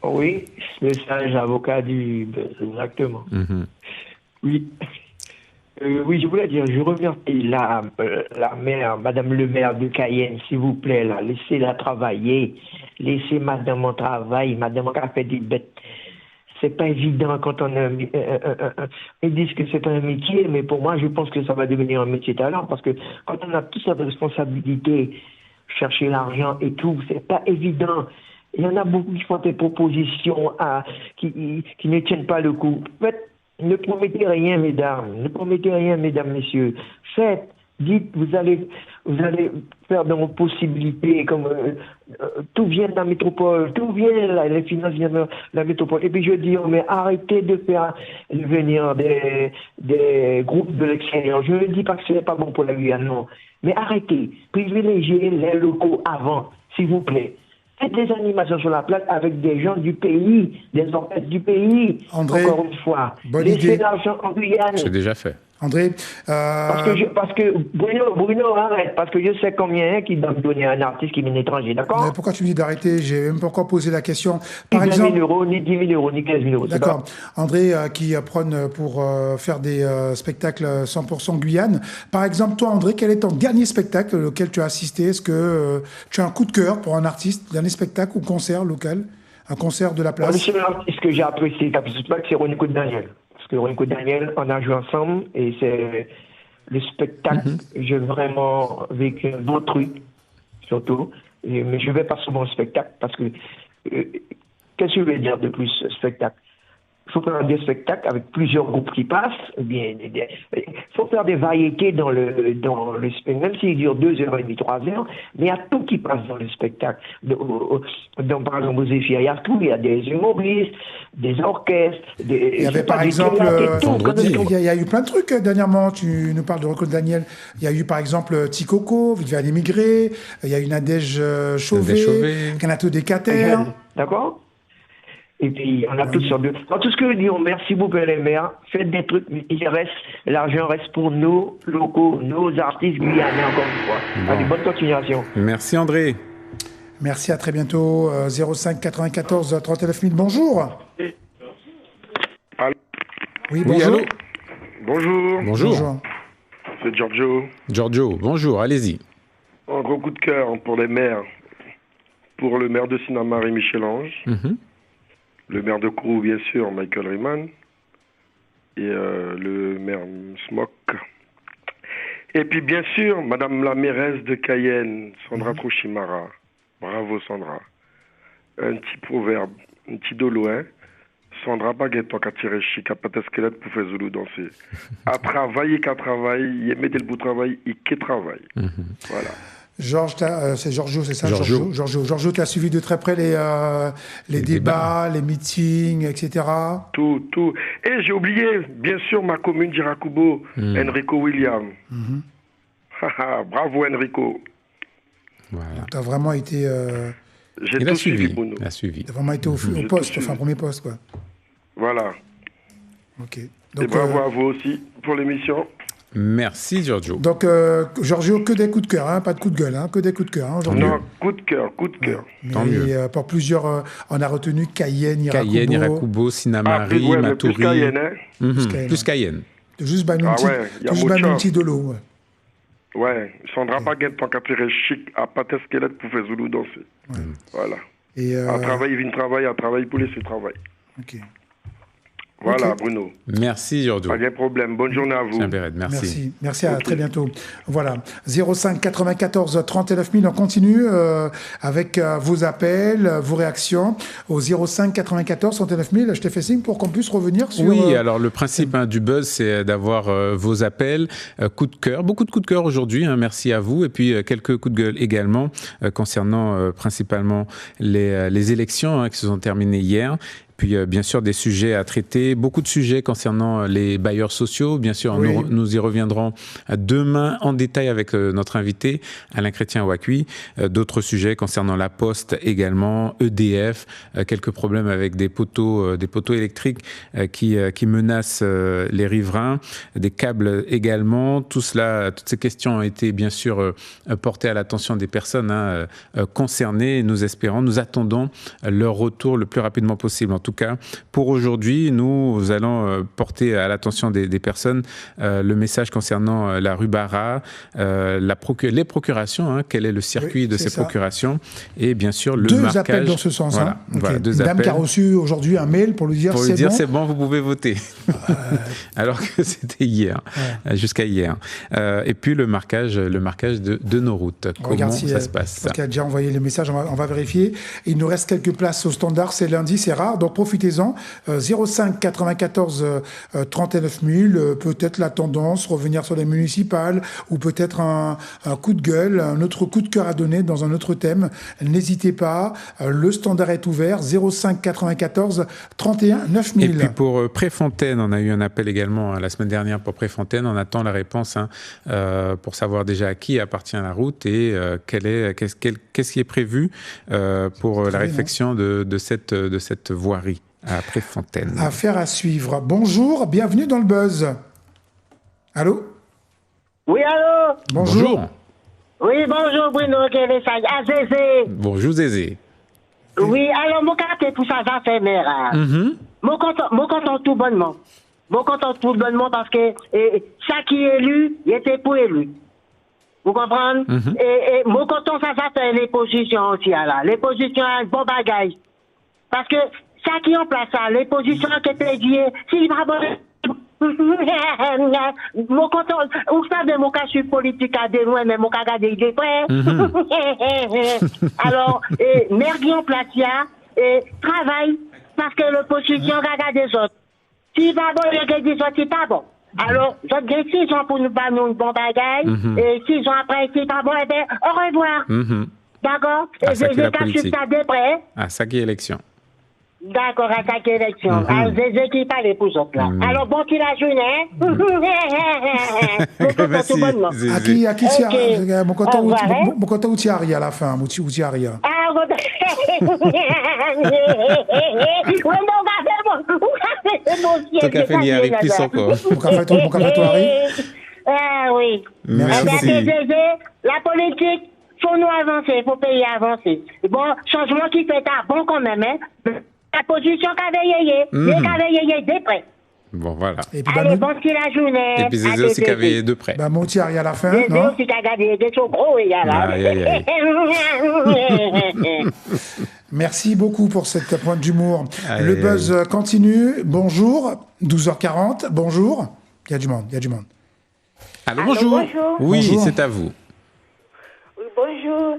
Oui, le sage avocat du buzz, exactement. Oui. Oui, je voulais dire, je remercie la maire, Madame le maire de Cayenne, s'il vous plaît, là, laissez-la travailler, laissez Madame en travail, Madame a fait des bêtes. C'est pas évident quand on a ils disent que c'est un métier, mais pour moi, je pense que ça va devenir un métier talent, parce que quand on a toute cette responsabilité, chercher l'argent et tout, c'est pas évident. Il y en a beaucoup qui font des propositions qui ne tiennent pas le coup. En fait, ne promettez rien, mesdames. Ne promettez rien, mesdames, messieurs. Faites, dites, vous allez faire dans vos possibilités, comme tout vient de la métropole, tout vient, là, les finances viennent de la métropole. Et puis je dis, mais arrêtez de faire venir des groupes de l'extérieur. Je ne dis pas que ce n'est pas bon pour la Guyane, non. Mais arrêtez, privilégiez les locaux avant, s'il vous plaît. Faites des animations sur la place avec des gens du pays, des orchestres du pays. André, encore une fois. bonne Laissez idée. l'argent en Guyane. C'est déjà fait. André, Parce que Bruno, arrête, parce que je sais combien qui doit me donner un artiste qui vient étranger, d'accord? pourquoi tu me dis d'arrêter? J'ai même pas encore posé la question. Ni 20 000 euros, ni 10 000 euros, ni 15 000 euros. D'accord. André, qui prône pour faire des spectacles 100% Guyane. Par exemple, toi, André, quel est ton dernier spectacle auquel tu as assisté? Est-ce que tu as un coup de cœur pour un artiste? Dernier spectacle ou concert local? Un concert de la place? Le seul artiste que j'ai apprécié, c'est Ronico Daniel. Parce que Ronico Daniel, on a joué ensemble et c'est le spectacle. J'ai vraiment vécu un bon truc, surtout. Mais je vais pas souvent au spectacle parce que qu'est-ce que je vais dire de plus, spectacle? Il faut faire des spectacles avec plusieurs groupes qui passent. Il faut faire des variétés dans le spectacle, même s'il dure 2h30, 3h, mais il y a tout qui passe dans le spectacle. Par exemple, aux Zéphyr, il y a tout. Il y a des humoristes, des orchestres. Il y avait par exemple, il y a eu plein de trucs dernièrement. Tu nous parles de Ronico Daniel. Il y a eu par exemple Tikoko, Viviane Émigré. Il y a eu Nadège Chauvet, Canato Decater. D'accord? Et puis, on a toutes sortes de... Dans tout ce que nous disons, merci beaucoup les maires, faites des trucs, mais l'argent reste pour nos locaux, nos artistes guyanais, encore une fois. Allez, bonne continuation. Merci André. Merci, à très bientôt. 05 94 39 000, bonjour. Allô? Oui, bonjour. Allô? Bonjour. Bonjour. C'est Giorgio. Giorgio, bonjour, allez-y. Un gros coup de cœur pour les maires. Pour le maire de Sinamari, Michel-Ange. Le maire de Kourou, bien sûr, Michael Riemann. Et le maire Smok. Et puis, bien sûr, Madame la mairesse de Cayenne, Sandra Trouchimara. Bravo, Sandra. Un petit proverbe, un petit dolouin. Sandra Baguette, toi, qui a tiré chic, à pâte squelette pour faire Zoulou danser. À travailler, qu'à travailler, il met le bout de travail, il qui travaille. Voilà. Georges, c'est Giorgio, c'est ça? Giorgio. Giorgio, tu as suivi de très près les débats, les meetings, etc. Tout. Et j'ai oublié, bien sûr, ma commune d'Irakubo, Enrico William. Bravo, Enrico. Voilà. Tu as vraiment été... J'ai tout suivi, Bruno. Il a suivi. Tu as vraiment été au poste, enfin, premier poste, quoi. Voilà. Ok. Donc, et bravo à vous aussi pour l'émission. Merci, Giorgio. Donc, Giorgio, que des coups de cœur, hein, pas de coups de gueule, hein, que des coups de cœur. Hein, non, coup de cœur. Mais, tant mieux. Pour plusieurs, on a retenu Cayenne, Irakubo, Sinamari, Matoury. Plus Cayenne, hein. Plus Cayenne. Juste Banunti de l'eau. Ouais, Sandra Baguette, tant qu'à tirer chic, à pâte squelette pour faire Zoulou danser. Voilà. Et à travailler, il vient travailler, à travailler pour laisser travailler. Ok. Voilà, Ok. Bruno. Merci, Giorgio. Pas de problème. Bonne journée à vous. Merci. Merci, à très bientôt. Voilà, 05 94 39 000, on continue avec vos appels, vos réactions au 05 94 39 000. Je t'ai fait signe pour qu'on puisse revenir sur... Oui, alors le principe du buzz, c'est d'avoir vos appels, coups de cœur, beaucoup de coups de cœur aujourd'hui, merci à vous, et puis quelques coups de gueule également concernant principalement les élections qui se sont terminées hier. Puis, bien sûr, des sujets à traiter, beaucoup de sujets concernant les bailleurs sociaux. Bien sûr, Oui. nous y reviendrons demain en détail avec notre invité, Alain Chrétien-Ouakui. D'autres sujets concernant la Poste également, EDF, quelques problèmes avec des poteaux électriques qui menacent les riverains, des câbles également. Tout cela, toutes ces questions ont été, bien sûr, portées à l'attention des personnes concernées. Nous attendons leur retour le plus rapidement possible. En tout cas, pour aujourd'hui, nous allons porter à l'attention des personnes le message concernant la rue Barra, les procurations, quel est le circuit de ces procurations, et bien sûr le marquage. 2 appels dans ce sens. Voilà, voilà, 2 Une dame appels. qui a reçu aujourd'hui un mail pour lui dire c'est bon, vous pouvez voter. Alors que c'était hier, jusqu'à hier. Et puis le marquage de nos routes. Comment ça se passe Parce qu'elle a déjà envoyé les messages, on va vérifier. Il nous reste quelques places au standard, c'est lundi, c'est rare, donc profitez-en. 05 94 39 000, peut-être la tendance, revenir sur les municipales, ou peut-être un coup de gueule, un autre coup de cœur à donner dans un autre thème. N'hésitez pas, le standard est ouvert, 05 94 31 9000. Et puis pour Préfontaine, on a eu un appel également la semaine dernière pour Préfontaine. On attend la réponse pour savoir déjà à qui appartient la route et qu'est-ce qui est prévu pour la réfection de cette voirie à Préfontaine. Affaire à suivre. Bonjour, bienvenue dans le buzz. Allô? Oui, allô? Bonjour. Oui, bonjour Bruno, Zézé. Bonjour Zézé. Oui, alors, mon caractère pour ça va faire mère. Mon content tout bonnement. Mon content tout bonnement parce que ça qui est élu, il était pour élu. Vous comprenez? Et mon content ça va faire les positions aussi là. Les positions bon bagage. Parce que ça qui est en place là, les positions qui étaient dit, si va mon content, vous savez, mon cas, je suis politique à des loin, mais mon cas, regardez, il est prêt. Alors, merde en place, et travaille, parce que l'opposition regarde des autres. Si va bon, il y a des autres, c'est pas bon. Alors, j'ai 6 ans pour nous battre un bon bagage, et 6 ans après, c'est pas bon, et bien, au revoir. D'accord? Et ça qui est la je politique. ça de près. Ah, ça qui est élection. D'accord, à chaque élection. Alors, Zézé qui parle pour eux là. Alors, bon, qui la journée, Merci, À qui tu as mon content où tu as à la fin, où tu as rien. Ah, bon, Ton café n'y arrive plus encore. Mon café toi arrive. Ah oui. Merci. La politique, faut nous avancer, faut payer avancer. Bon, changement qui fait un bon quand même, hein. La position qu'avait des prêts. Bon, voilà. Et puis, allez, bon, c'est la journée. Et puis Zézé aussi qui avait de près. Bah, mon à la fin, Zézé non? aussi qui a gardé des choses gros, il y a là. Merci beaucoup pour cette pointe d'humour. Allez, Le buzz continue. Bonjour, 12h40. Bonjour. Il y a du monde. Allô, bonjour. Oui, Bonjour. c'est à vous. Oui, bonjour.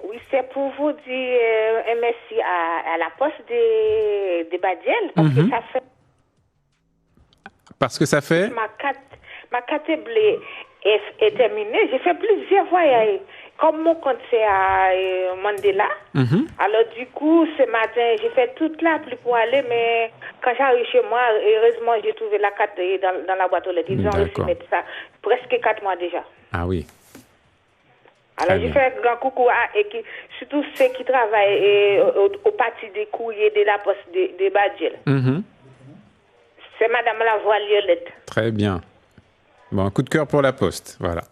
Oui, c'est pour vous dire un merci à la poste de Badiel, parce que ça fait... Parce que ça fait Ma carte bleue est terminée. J'ai fait plusieurs voyages. Comme mon compte c'est à Mandela, alors du coup, ce matin, j'ai fait toute la pluie pour aller, mais quand j'arrive chez moi, heureusement, j'ai trouvé la carte dans la boîte aux lettres. Ils ont réussi à mettre ça presque 4 mois déjà. Ah oui. Alors, j'ai fait un grand coucou à surtout ceux qui travaillent au parti des courriers de la poste de Badiel. C'est Madame la Violette. Très bien. Bon, un coup de cœur pour la Poste, voilà.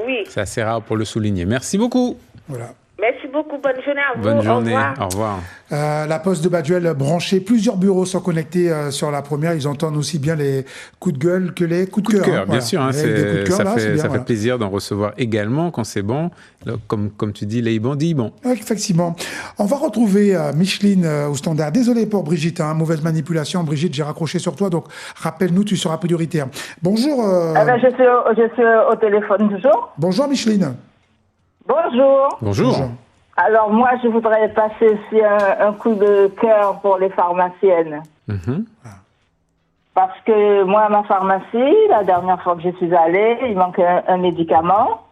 Oui. C'est assez rare pour le souligner. Merci beaucoup. Voilà. Merci beaucoup. beaucoup. Bonne journée à vous. Bonne journée. Au revoir. La Poste de Baduel branchée. Plusieurs bureaux sont connectés sur la première. Ils entendent aussi bien les coups de gueule que les coups de cœur. Bien sûr. ça fait plaisir d'en recevoir également quand c'est bon. Là, comme tu dis, les bons dit bon. Effectivement. On va retrouver Micheline au standard. Désolé pour Brigitte, mauvaise manipulation. Brigitte, j'ai raccroché sur toi, donc rappelle-nous, tu seras prioritaire. Bonjour. Je suis au téléphone toujours. Bonjour Micheline. Bonjour. Bonjour. Alors moi, je voudrais passer aussi un coup de cœur pour les pharmaciennes. Parce que moi, à ma pharmacie, la dernière fois que je suis allée, il manquait un médicament.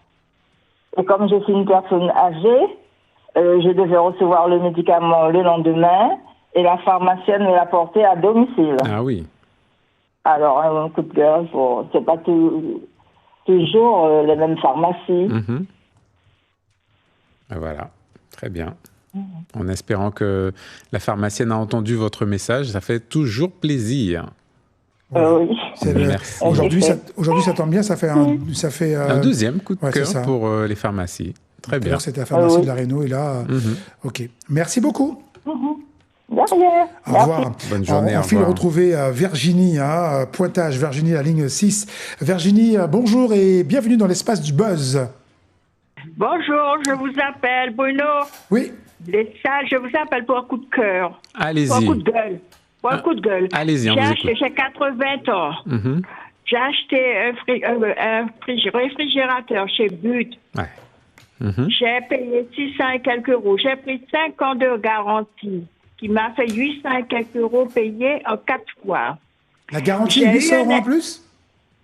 Et comme je suis une personne âgée, je devais recevoir le médicament le lendemain et la pharmacienne me l'a porté à domicile. Ah oui. Alors, un coup de cœur, c'est pas toujours les mêmes pharmacies. Voilà, très bien. En espérant que la pharmacienne a entendu votre message, ça fait toujours plaisir. Oui. Merci. Aujourd'hui, ça tombe bien, ça fait un deuxième coup de cœur pour les pharmacies. Très bien. C'était la pharmacie de la Réno et là, ok. Merci beaucoup. Derrière. Au revoir. Bonne journée. On file retrouver Virginie, pointage, Virginie, la ligne 6. Virginie, bonjour et bienvenue dans l'espace du buzz. Bonjour, je vous appelle, Bruno. Oui. Je vous appelle pour un coup de cœur. Allez-y. Pour un coup de gueule. Pour un coup de gueule. Allez-y, on vous écoute. J'ai 80 ans. J'ai acheté un réfrigérateur chez But. J'ai payé 600 et quelques euros. J'ai pris 5 ans de garantie, qui m'a fait 800 et quelques euros payés en 4 fois. La garantie, 800 euros en plus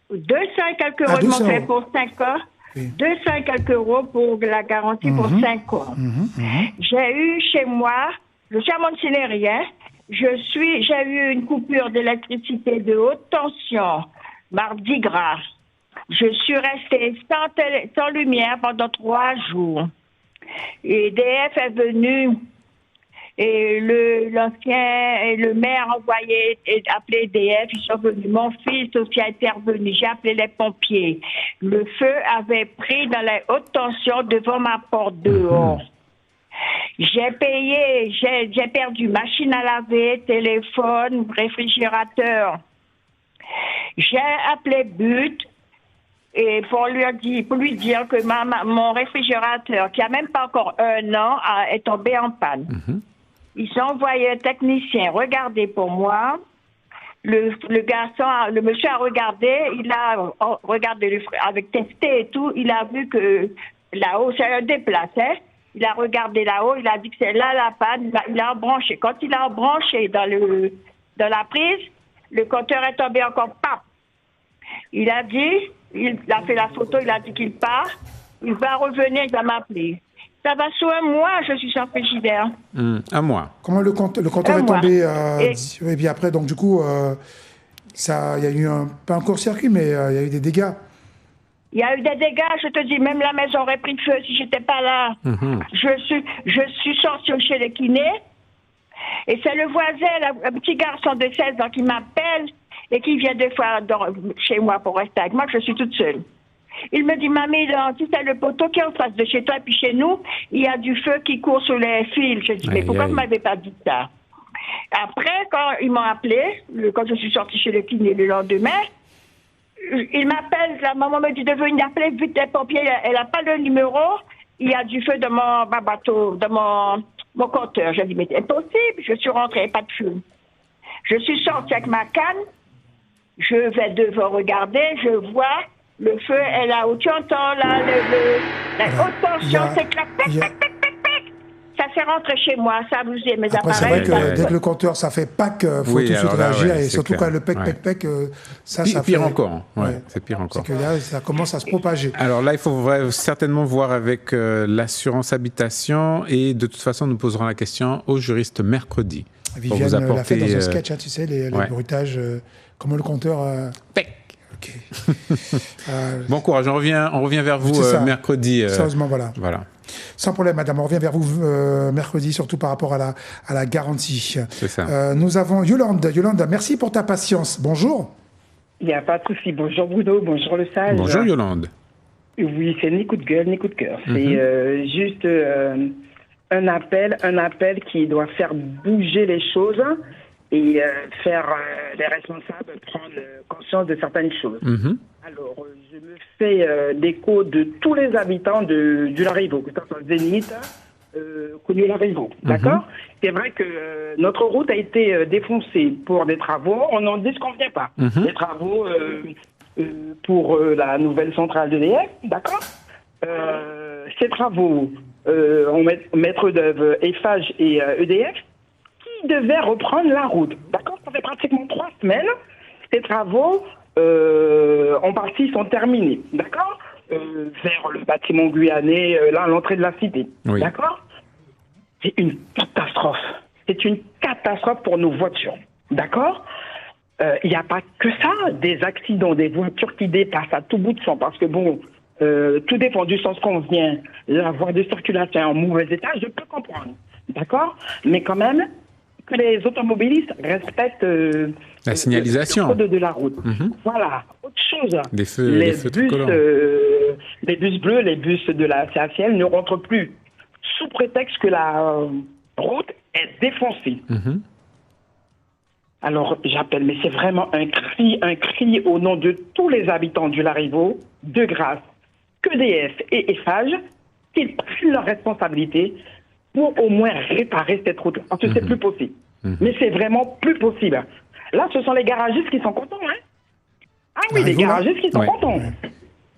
200 et quelques euros, ils m'ont fait pour 5 ans. 200 et quelques euros pour la garantie pour 5 ans. J'ai eu chez moi, je suis à Montigny-Rien, j'ai eu une coupure d'électricité de haute tension, mardi gras. Je suis restée sans lumière pendant 3 jours. Et EDF est venu et le maire a appelé EDF, ils sont venus. Mon fils aussi a intervenu, j'ai appelé les pompiers. Le feu avait pris dans la haute tension devant ma porte dehors. J'ai perdu machine à laver, téléphone, réfrigérateur. J'ai appelé But et pour lui dire que mon réfrigérateur, qui a même pas encore 1 an, est tombé en panne. Ils ont envoyé un technicien regarder pour moi. Le monsieur a regardé, il a regardé avec testé et tout. Il a vu que là-haut, c'est un déplacé. Il a regardé là-haut, il a dit que c'est là la panne. Il a embranché. Quand il a embranché dans la prise, le compteur est tombé encore pap. Il a fait la photo, il a dit qu'il part. Il va revenir, il va m'appeler. Ça va sur 1 mois, je suis sans frigidaire. 1 mois. Comment le compteur est tombé et puis après, donc du coup, il y a eu pas un court-circuit, mais il y a eu des dégâts. Il y a eu des dégâts, je te dis, même la maison aurait pris feu si j'étais pas là. Je suis sortie chez le kiné et c'est le voisin, un petit garçon de 16 ans qui m'appelle et qui vient 2 fois chez moi pour rester avec moi, je suis toute seule. Il me dit, mamie, si c'est le poteau qui est en face de chez toi et puis chez nous, il y a du feu qui court sur les fils. Je dis, mais pourquoi vous ne m'avez pas dit ça? Après, quand ils m'ont appelé, quand je suis sortie chez le kiné le lendemain, il m'appelle, la maman me dit de venir appeler vite les pompiers, elle n'a pas le numéro, il y a du feu dans mon bateau, dans mon compteur. Je dis, mais c'est impossible, je suis rentrée, pas de feu. Je suis sortie avec ma canne, je vais devant regarder, je vois le feu est là où tu entends là, la haute tension, c'est clac, ça s'est rentré chez moi, ça a bougé mes appareils. C'est vrai que dès que le compteur ça fait pack, il faut tout de suite réagir et surtout quand le pec, ça pire fait... encore, c'est pire encore. C'est que là, ça commence à se propager. Alors là, il faut certainement voir avec l'assurance habitation et de toute façon, nous poserons la question aux juristes mercredi. Viviane l'a fait dans un sketch, tu sais, les bruitages, comment le compteur... Pec. Bon courage, on revient vers vous mercredi. Sérieusement, voilà. Sans problème, madame, on revient vers vous mercredi, surtout par rapport à la garantie. C'est ça. Nous avons Yolande. Yolande, merci pour ta patience. Bonjour. Il n'y a pas de souci. Bonjour Bruno, bonjour le sage. Bonjour Yolande. Oui, c'est ni coup de gueule, ni coup de cœur. C'est juste un appel qui doit faire bouger les choses et faire les responsables prendre conscience de certaines choses. Alors, je me fais d'écho de tous les habitants du Larivot, que ce soit Zénith, connu Larivot, d'accord? C'est vrai que notre route a été défoncée pour des travaux, on n'en disconvient pas. Des travaux pour la nouvelle centrale d'EDF, d'accord? Ces travaux, maître d'œuvre Eiffage et EDF, qui devaient reprendre la route. D'accord? Ça fait pratiquement 3 semaines. Ces travaux en partie sont terminés. D'accord? Vers le bâtiment guyanais, là, à l'entrée de la cité. Oui. D'accord? C'est une catastrophe. C'est une catastrophe pour nos voitures. D'accord? Il n'y a pas que ça, des accidents, des voitures qui dépassent à tout bout de champ. Parce que bon, tout dépend du sens qu'on vient. La voie de circulation est en mauvais état, je peux comprendre. D'accord? Mais quand même, que les automobilistes respectent la signalisation. Le code de la route. Voilà. Autre chose. Les feux tricolores. Les bus bleus, les bus de la CACL ne rentrent plus. Sous prétexte que la route est défoncée. Alors, j'appelle, mais c'est vraiment un cri au nom de tous les habitants du Larivot, de grâce, qu'EDF et Eiffage, qu'ils prennent leurs responsabilités pour au moins réparer cette route. Parce que c'est plus possible. Mais c'est vraiment plus possible. Là, ce sont les garagistes qui sont contents, hein? Ah oui, les garagistes qui sont contents.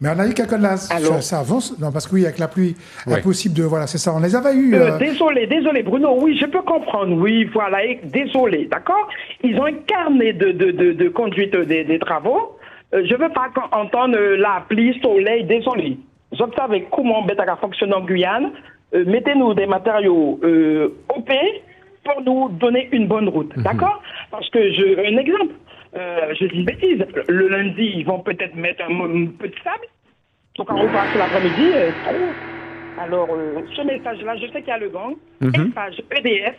Mais on a eu quelqu'un là, ça avance. Non, parce que oui, avec la pluie, impossible de. Voilà, c'est ça. On les avait eu. Désolé, Bruno. Oui, je peux comprendre. Oui, voilà. Désolé, d'accord? Ils ont un carnet de conduite des travaux. Je ne veux pas entendre la pluie, soleil, désolé. J'observe comment Betaka fonctionne en Guyane. Mettez-nous des matériaux OP pour nous donner une bonne route, d'accord? Parce que un exemple. Je dis une bêtise. Le lundi, ils vont peut-être mettre un peu de sable. Donc, quand on passe l'après-midi, trop. Alors, ce message-là, je sais qu'il y a le gang, Eiffage, EDF.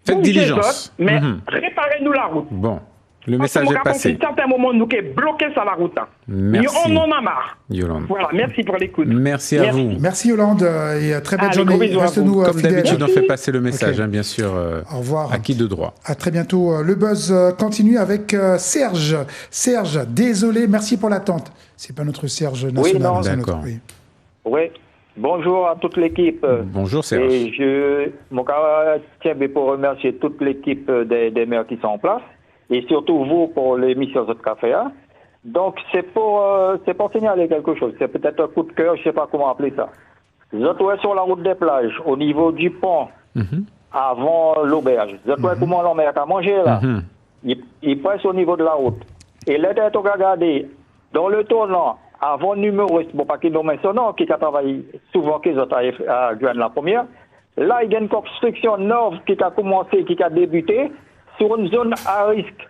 Faites diligence. Mais réparez-nous la route. Bon, le message est passé. À un certain moment, nous sommes bloqués sur la route. Merci. On en a marre. Yolande. Voilà, merci pour l'écoute. Merci à vous. Merci Yolande et très belle journée. Restez-nous comme d'habitude, on fait passer le message, bien sûr. Au revoir. À qui de droit. À très bientôt. Le buzz continue avec Serge. Serge, désolé, merci pour l'attente. C'est pas notre Serge national. Oui, non, d'accord. Oui. Bonjour à toute l'équipe. Bonjour Serge. Et mon cas tient pour remercier toute l'équipe des maires qui sont en place et surtout vous pour l'émission de café. Donc c'est pour signaler quelque chose. C'est peut-être un coup de cœur, je ne sais pas comment appeler ça. Je trouvais sur la route des plages, au niveau du pont, avant l'auberge. Je trouvais comment l'homme a mangé là. Il passe au niveau de la route. Et là, tu as regardé dans le tournant, avant numériste, bon, pas qu'il nomme son nom, qui a travaillé souvent qu'ils ont à Guyane la première. Là, il y a une construction neuve qui a commencé, qui a débuté sur une zone à risque.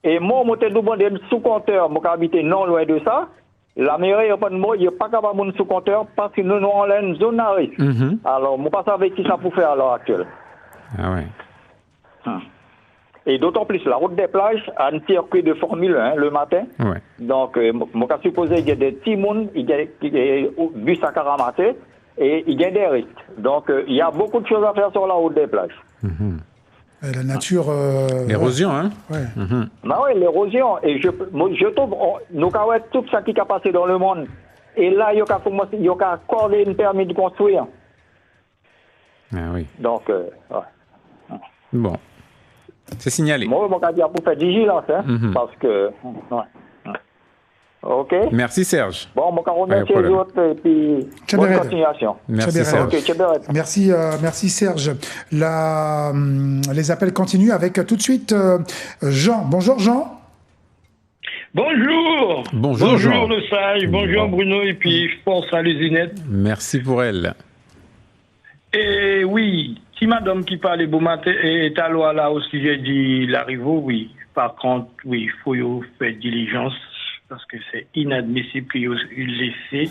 Et moi, je suis demandé un sous-compteur, je habite non loin de ça. La mairie, il n'y a pas capable de sous-compteur parce que nous avons une zone à risque. Alors, je ne sais pas avec qui ça peut faire à l'heure actuelle. Ah ouais. Et d'autant plus, la route des plages a un circuit de Formule 1 le matin. Ouais. Donc, je suis supposé qu'il y a des petits mouns, il y a des bus à ramasser et il y a des risques. Donc, il y a beaucoup de choses à faire sur la route des plages. La nature. L'érosion, hein? Ouais. Bah oui, l'érosion. Et je trouve, nous avons tout ça qui a passé dans le monde. Et là, il y a accordé une permis de construire. Ah oui. Donc, Bon. C'est signalé. Moi, je vais dire pour faire vigilance, parce que. OK. Merci Serge. Bon, je vais remercier les autres et puis bonne continuation. Merci Serge. Merci Serge. Les appels continuent avec tout de suite Jean. Bonjour Jean. Bonjour. Bonjour Jean. Bonjour le sage, bonjour Bruno et puis je pense à l'usinette. Merci pour elle. Et oui, si madame qui parlait bon matin est à loi là au sujet de Larivot, oui. Par contre, oui, il faut faire diligence parce que c'est inadmissible qu'ils laissent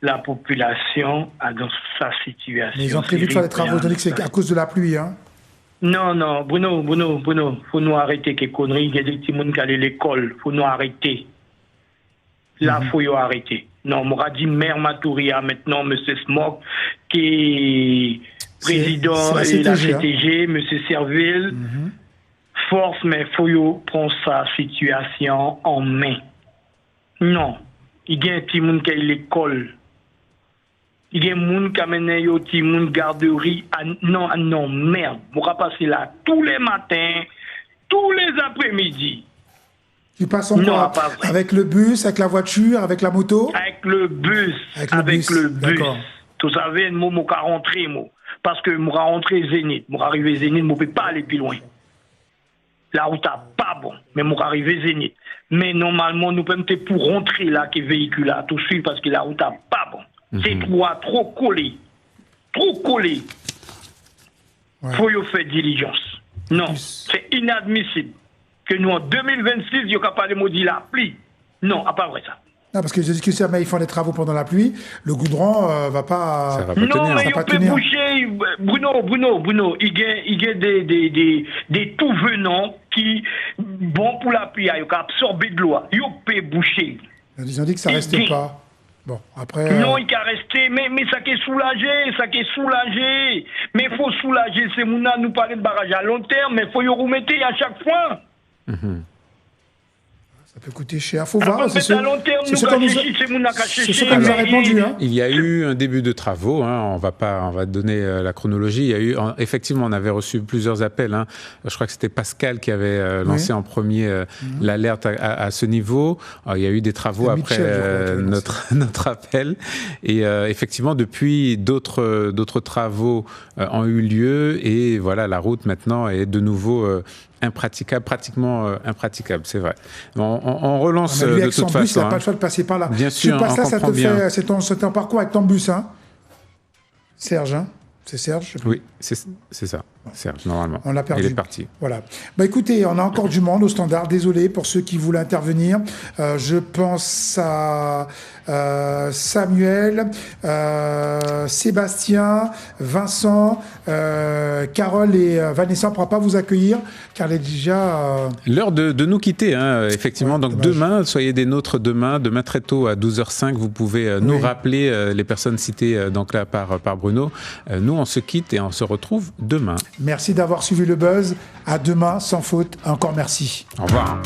la population dans sa situation. Ils ont prévu de faire des travaux, tandis que c'est à cause de la pluie, hein? Non, Bruno, faut nous arrêter ces conneries. Il y a des petits gens qui allaient à l'école, faut nous arrêter. Là, faut y arrêter. Non, m'aura dit maire Matouria, maintenant, M. Smok, qui est président de la CTG, M. Serville. Force, mais faut yo prendre sa situation en main. Non, il y a un petit monde qui est à l'école. Il y a un monde qui amène un petit monde garderie. Non, merde. On va passer là tous les matins, tous les après-midi. Tu passes en quoi? Avec le bus, avec la voiture, avec la moto? Avec le bus. Avec le bus. Vous savez, moi, je vais rentrer, moi. Parce que je vais rentrer Zénith. Je vais arriver Zénith, je ne peux pas aller plus loin. La route n'est pas bon, mais je vais arriver Zénith. Mais normalement, nous pouvons pour rentrer là, qui véhicule là, tout de suite, parce que la route n'est pas bon. C'est trop collé. Trop collé. Faut y faire diligence. Non, c'est inadmissible que nous, en 2026, il y a pas de maudit la pluie. Non, à pas vrai ça. Non, parce que je dis que si ils font des travaux pendant la pluie, le goudron va pas. Ça va pas tenir. Non, mais il peut boucher. Bruno, il y a des tout venants qui, bon pour la pluie, ils ont absorbé de l'eau. Ils peuvent boucher. Ils ont dit que ça restait pas. Bon, après. Non, il a resté, mais ça qui est soulagé. Mais il faut soulager ces mouna, nous parler de barrage à long terme, mais il faut y remettre à chaque fois. Ça peut coûter cher, faut voir. C'est ce qu'on nous a répondu. Hein. Il y a eu un début de travaux, on va donner la chronologie. Il y a eu, effectivement, on avait reçu plusieurs appels. Hein. Je crois que c'était Pascal qui avait lancé en premier l'alerte à ce niveau. Alors, il y a eu des travaux après notre appel. Et effectivement, depuis, d'autres travaux ont eu lieu. Et voilà, la route maintenant est de nouveau pratiquement impraticable, c'est vrai. On relance lui, de toute façon. Bus, il n'a pas le choix de passer par là. Bien sûr, tu passes là, ça te fait. C'est ton parcours avec ton bus, hein, Serge, hein. C'est Serge? Oui, c'est ça, Serge, normalement. On l'a perdu. Il est parti. Voilà. Bah écoutez, on a encore du monde au standard. Désolé pour ceux qui voulaient intervenir. Je pense à Samuel, Sébastien, Vincent, Carole et Vanessa. On ne pourra pas vous accueillir car elle est déjà... L'heure de nous quitter, hein, effectivement. Donc demain, soyez des nôtres demain très tôt à 12h05. Vous pouvez nous rappeler les personnes citées donc là par Bruno. Nous, on se quitte et on se retrouve demain. Merci d'avoir suivi le buzz. À demain, sans faute. Encore merci. Au revoir.